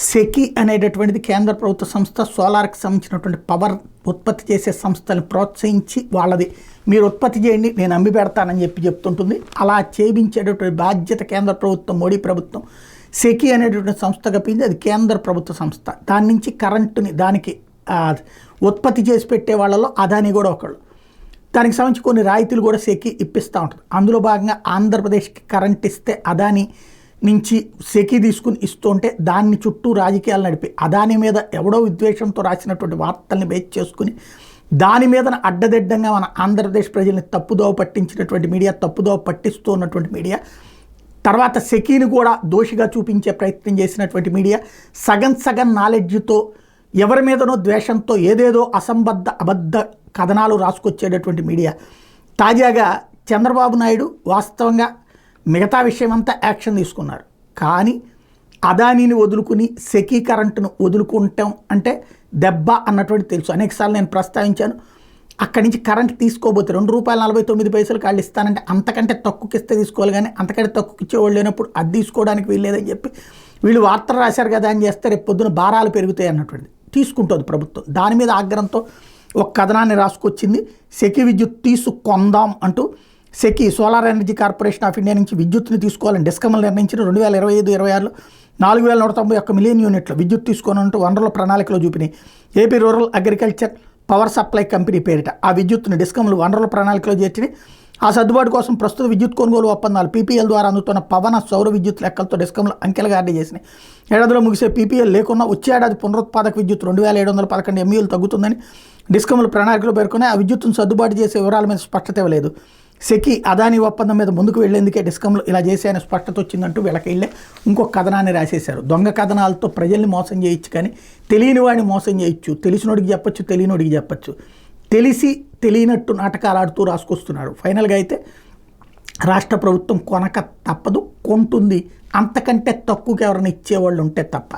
సెకి అనేటటువంటిది కేంద్ర ప్రభుత్వ సంస్థ. సోలార్కి సంబంధించినటువంటి పవర్ ఉత్పత్తి చేసే సంస్థలను ప్రోత్సహించి వాళ్ళది మీరు ఉత్పత్తి చేయండి నేను అమ్మి పెడతానని చెప్తుంటుంది. అలా చేయించేటటువంటి బాధ్యత కేంద్ర ప్రభుత్వం, మోడీ ప్రభుత్వం సెకి అనేటటువంటి సంస్థగా పింది. అది కేంద్ర ప్రభుత్వ సంస్థ. దాని నుంచి కరెంటుని దానికి ఉత్పత్తి చేసి పెట్టే వాళ్ళలో అదాని కూడా ఒకళ్ళు. దానికి సంబంధించి కొన్ని రాయితీలు కూడా సెకి ఇప్పిస్తూ ఉంటుంది. అందులో భాగంగా ఆంధ్రప్రదేశ్కి కరెంట్ ఇస్తే అదాని నుంచి సెకి తీసుకుని ఇస్తుంటే దాన్ని చుట్టూ రాజకీయాలు నడిపి అదాని మీద ఎవడో విద్వేషంతో రాసినటువంటి వార్తల్ని బేస్ చేసుకుని దాని మీద అడ్డదిడ్డంగా మన ఆంధ్రప్రదేశ్ ప్రజల్ని తప్పుదోవ పట్టించినటువంటి మీడియా, తప్పుదోవ పట్టిస్తూ ఉన్నటువంటి మీడియా, తర్వాత సెకీని కూడా దోషిగా చూపించే ప్రయత్నం చేసినటువంటి మీడియా, సగం నాలెడ్జ్తో ఎవరి మీదనో ద్వేషంతో ఏదేదో అబద్ధ కథనాలు రాసుకొచ్చేటటువంటి మీడియా. తాజాగా చంద్రబాబు నాయుడు వాస్తవంగా మిగతా విషయం అంతా యాక్షన్ తీసుకున్నారు. కానీ అదానీని వదులుకుని సెకీ కరెంటును వదులుకుంటాం అంటే దెబ్బ అన్నటువంటి తెలుసు. అనేకసార్లు నేను ప్రస్తావించాను. అక్కడి నుంచి కరెంట్ తీసుకోబోతే ₹2.49 వాళ్ళు ఇస్తానంటే అంతకంటే తక్కువకి ఇస్తే తీసుకోవాలి, కానీ అంతకంటే తక్కువకి ఇచ్చేవాళ్ళు లేనప్పుడు అది తీసుకోవడానికి వీల్లేదని చెప్పి వీళ్ళు వార్తలు రాశారు కదా అని చేస్తే రేపు పొద్దున భారాలు పెరుగుతాయి అన్నటువంటిది తీసుకుంటుంది ప్రభుత్వం. దాని మీద ఆగ్రహంతో ఒక కథనాన్ని రాసుకొచ్చింది. సెకీ విద్యుత్ తీసుకొందాం అంటూ SECI solar energy corporation of India నుంచి విద్యుత్తుని తీసుకోవాలని డిస్కమ్లు నిర్ణయించిన 2025-26లో 4,191 మిలియన్ యూనిట్ల విద్యుత్ తీసుకోనంటూ వనరుల ప్రణాళికలో చూపినాయి. AP rural agriculture power supply company పేరిట ఆ విద్యుత్తుని డిస్కమ్లు వనరుల ప్రణాళికలో చేర్చినాయి. ఆ సర్దుబాటు కోసం ప్రస్తుత విద్యుత్ కొనుగోలు ఒప్పందాలు పీపీఎల్ ద్వారా అందుతున్న పవన సౌర విద్యుత్ లెక్కలతో డిస్కమ్లు అంకెలుగా ఆర్డీ చేసినాయి. ఏడాదిలో ముగిసే పీపీఎల్ లేకున్నా వచ్చే ఏడాది పునరుత్పాదక విద్యుత్ 2,711 MUలు తగ్గుతుందని డిస్కమ్లు ప్రణాళికలో పేర్కొన్నాయి. ఆ విద్యుత్తును సర్దుబాటు చేసే వివరాల మీద స్పష్టత ఇవ్వలేదు. సెకీ అదానీ ఒప్పందం మీద ముందుకు వెళ్లేందుకే డిస్కమ్లు ఇలా చేశాయని స్పష్టత వచ్చిందంటూ వీళ్ళకెళ్ళే ఇంకొక కథనాన్ని రాసేశారు. దొంగ కథనాలతో ప్రజల్ని మోసం చేయొచ్చు, కానీ తెలియని వాడిని మోసం చేయొచ్చు. తెలిసినోడికి చెప్పచ్చు, తెలియనోడికి చెప్పచ్చు. తెలిసి తెలియనట్టు నాటకాలు ఆడుతూ రాసుకొస్తున్నారు. ఫైనల్గా అయితే రాష్ట్ర ప్రభుత్వం కొనక తప్పదు, కొంటుంది. అంతకంటే తక్కువకి ఎవరైనా ఇచ్చేవాళ్ళు ఉంటే తప్ప.